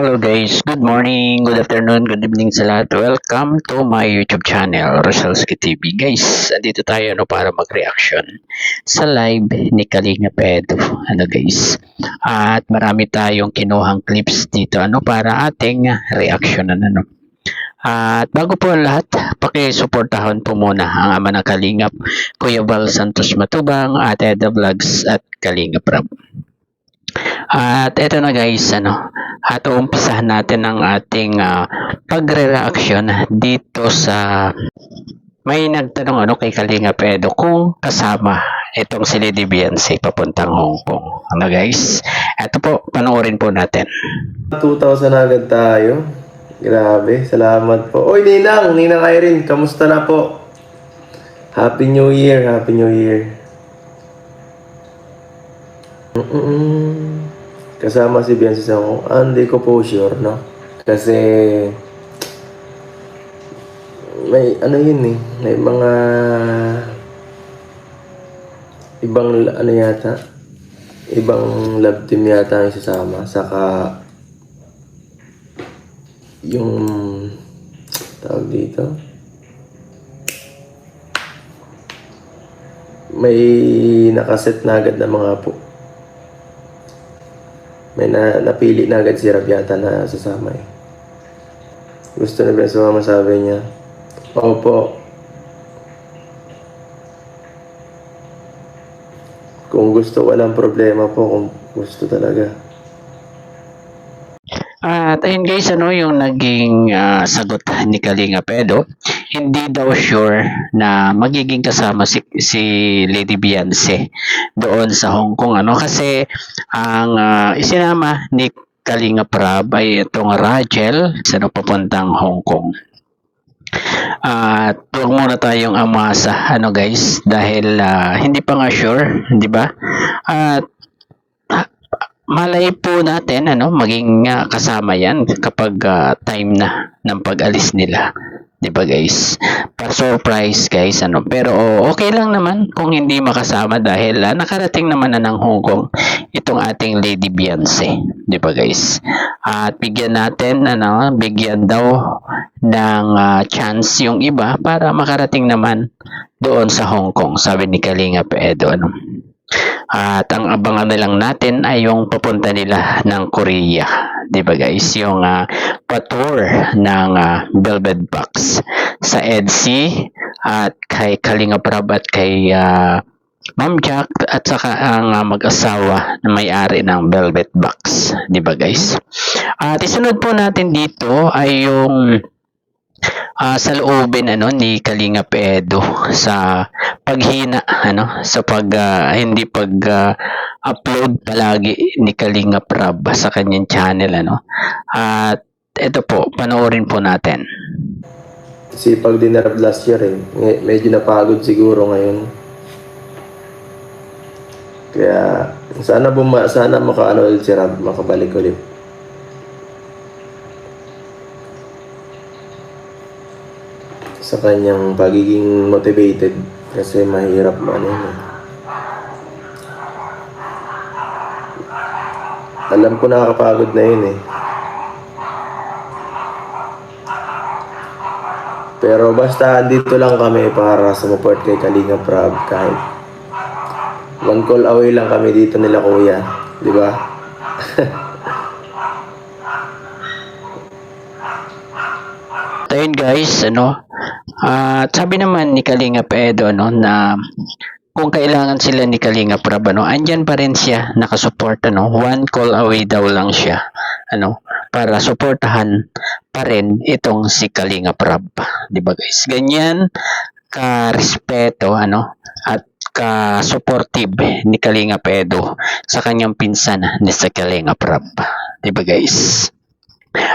Hello guys, good morning, good afternoon, good evening sa lahat. Welcome to my YouTube channel, Rosalski TV. Guys, andito tayo para mag-reaction sa live ni Kalinga Pedro. Guys, at marami tayong kinuhang clips dito para ating reaction At bago po ang lahat, pakisuportahan po muna ang ama ng Kalingap, Kuya Val Santos Matubang, at Eda Vlogs at Kalinga Prab. At eto na guys, at umpisahan natin ang ating pagre-reaction dito sa may nagtanong kay Kalinga Pedro kung kasama itong si Lady Beyonce papuntang Hong Kong. Guys, eto po, panoorin po natin. 2,000 agad tayo. Grabe, salamat po. Oy, Ninang Irene, kamusta na po? Happy New Year, Happy New Year. Kasama si Beyonce sa Hong Kong. Hindi ko po sure, no? Kasi may may mga ibang yata, ibang love team yata ang isasama, saka yung tawag dito, may nakaset na agad na mga po. May napili na agad si Rab yata na sasama eh. Gusto na ba sumama, sabi niya. Opo. Kung gusto, walang problema po kung gusto talaga. At ayun guys, yung naging sagot ni Kalinga Pedro, hindi daw sure na magiging kasama si Lady Beyonce doon sa Hong Kong kasi ang isinama ni Kalinga Prab ay itong Rachel sa papuntang Hong Kong. At huwag muna tayong amasa guys, dahil hindi pa nga sure, di ba? At malay po natin maging kasama yan kapag time na ng pag-alis nila, 'di ba guys? Para surprise guys pero okay lang naman kung hindi makasama dahil nakarating naman na ng Hong Kong itong ating Lady Beyonce, 'di ba guys? At bigyan natin bigyan daw ng chance yung iba para makarating naman doon sa Hong Kong, sabi ni Kalinga Pedro At ang abangan na lang natin ay yung papunta nila ng Korea, 'di ba guys? Yung pa-tour ng Velvet Box sa EDC at kay Kalinga Prab at kay Ma'am Jack at saka ang mag-asawa na may-ari ng Velvet Box, 'di ba guys? At isunod po natin dito ay yung sa loobin ni Kalinga Pedro sa paghina sa hindi upload palagi ni Kalinga Prab sa kanyang channel at ito po, panoorin po natin. Sipag din na last year medyo napagod siguro ngayon, kaya sana ulit si Rab, makabalik ulit sa kanyang pagiging motivated, kasi mahirap alam ko nakakapagod na yun pero basta dito lang kami para sumuport kay Kalinga Prab, kahit one call away lang kami dito nila kuya, di ba? Ayun guys, at sabi naman ni Kalinga Pedro na kung kailangan sila ni Kalinga Prab andyan pa rin siya nakasupport one call away daw lang siya para suportahan pa rin itong si Kalinga Prab, 'di ba guys? Ganyan ka respeto at ka supportive ni Kalinga Pedro sa kanyang pinsan ni sa Kalinga Prab, 'di ba guys?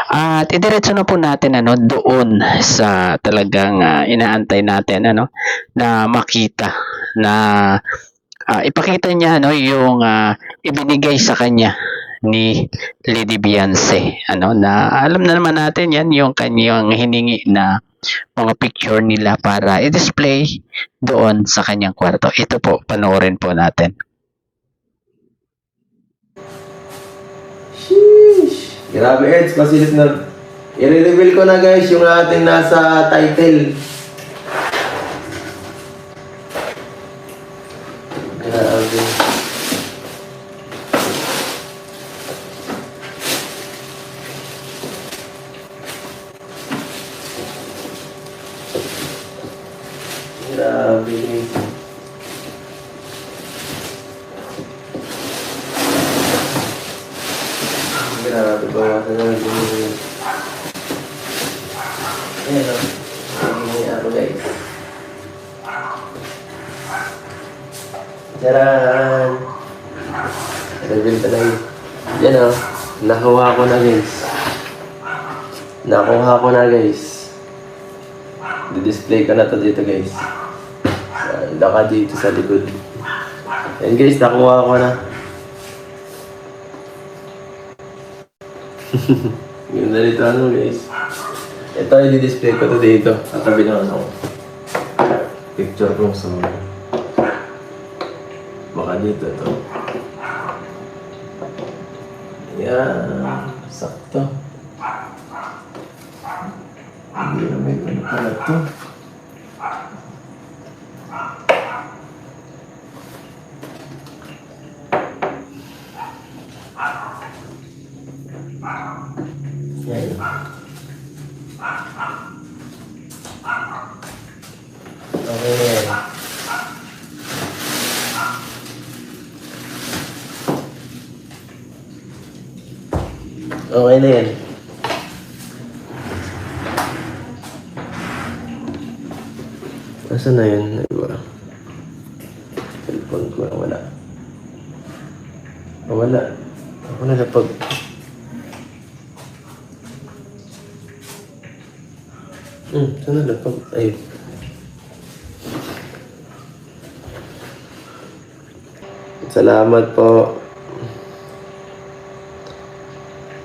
At idiretso na po natin doon sa talagang inaantay natin na makita na ipakita niya yung ibinigay sa kanya ni Lady Beyonce na alam na naman natin yan, yung kanyang hiningi na mga picture nila para i-display doon sa kanyang kwarto. Ito po, panoorin po natin. Sheesh. Grabe, Eds, masilis na. I-reveal ko na guys yung ating nasa title. Grabe. Grabe. Grabe ba? Ayan o. Hindi ako guys. Tcharan! Reveal talaga. Yan o. Nakuha ko na guys. Nakuha ko na guys. Di-display ko na to dito guys. Laka dito sa likod. Yan guys, nakuha ko na. Yung dito ano guys. Ito yung di-display ko to dito. Katabi ng ano. Picture ko sa mga. Baka dito to. Yan. Sakto. Hindi na may ano pala to. Yan. Okay na yan. Okay na yan. Nasaan na yun? Diba? Cellphone ko wala. Wala. Ako na napag... saan na napag... Ayun. Salamat po.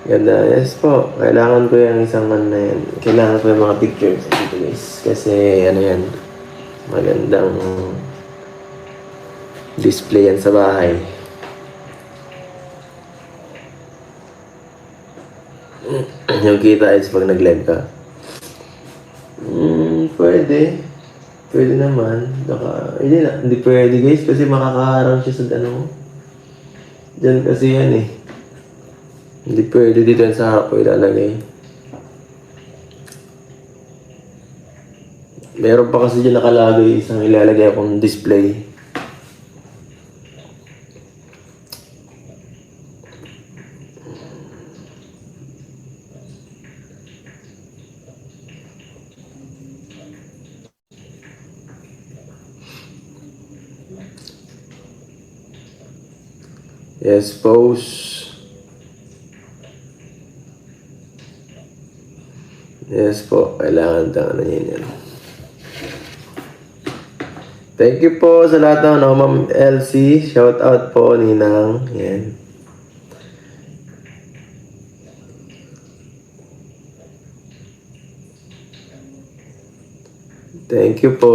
Ganda. Yes po. Kailangan ko yung isang man na yan. Kailangan ko yung mga pictures dito guys. Kasi ano yan. Magandang display yan sa bahay. Yung kita is pag nag-live ka. Pwede. Pwede naman. Hindi pwede guys kasi makakaharang siya sa ano. Diyan kasi yan eh. Hindi pwede dito yan sa harap ko ilalagay. Meron pa kasi dyan nakalagay isang ilalagay akong display. Yes, pose. Yes po, kailangan ano yan. Thank you po sa lahat ng ano, Ma'am Elsie. Shout out po, Ninang. Yan. Thank you po.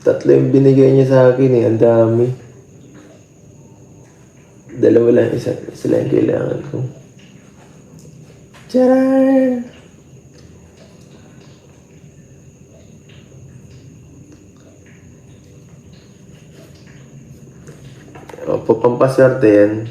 Tatlo yung binigay niya sa akin eh. Ang dami. Dalawa lang. Isa lang yung kailangan ko. Tcharan! Opo, pampaswerte yan.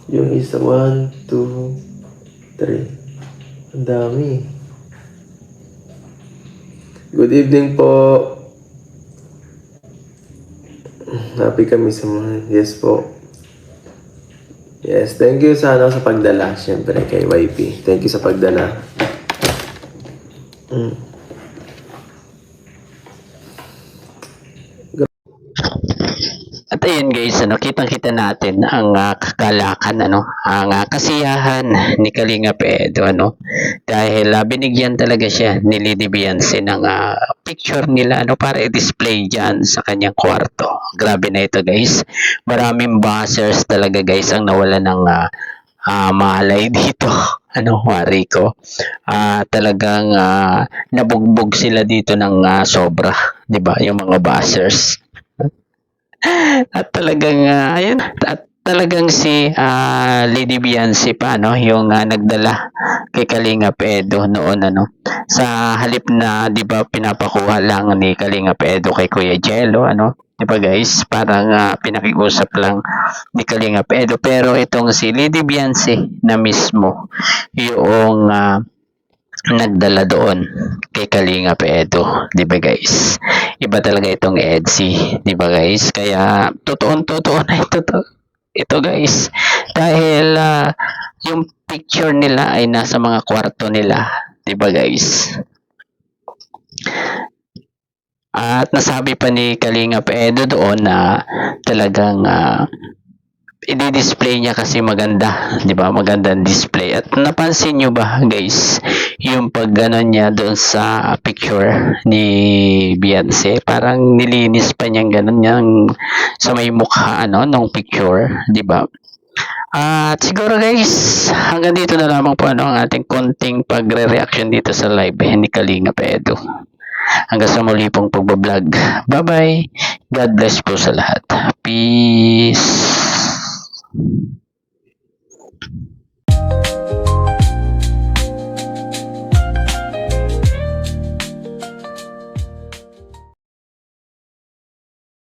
Yung isa, 1, 2, 3. Ang dami. Good evening po. Happy kami sa mga. Yes po. Yes, thank you sa pagdala. Siyempre kay YP. Thank you sa pagdala. At ayun guys, kitang-kita natin ang kagalakan, ang kasiyahan ni Kalinga Edo, dahil binigyan talaga siya ni Lady Beyonce ng picture nila, para i-display dyan sa kanyang kwarto. Grabe na ito guys. Maraming buzzers talaga guys ang nawala ng malay dito. Rico. Talagang nabugbog sila dito ng sobra, 'di ba? Yung mga buzzers. At talagang ayun, at talagang si Lady Beyonce pa yung nagdala kay Kalingap Edo noon sa halip na 'di ba pinapakuha lang ni Kalingap Edo kay Kuya Jello 'di ba guys, parang pinakiusap lang ni Kalingap Edo, pero itong si Lady Beyonce na mismo yung nagdala doon kay Kalingap Edo, 'di ba guys? Iba talaga itong Edsy, 'di ba guys? Kaya totoo na ito guys. Dahil yung picture nila ay nasa mga kwarto nila, 'di ba guys? At nasabi pa ni Kalingap Edo doon na talagang i-display niya kasi maganda, 'di ba? Magandang display. At napansin niyo ba, guys, yung pagganon niya doon sa picture ni Beyonce, parang nilinis pa niyang ganon niyang sa may mukha nung picture, 'di ba? At siguro guys, hanggang dito na lamang po ang ating konting pagre-reaction dito sa live ni Kalingap Edo. Hanggang sa muli pong pagbablog. Bye-bye. God bless po sa lahat. Peace.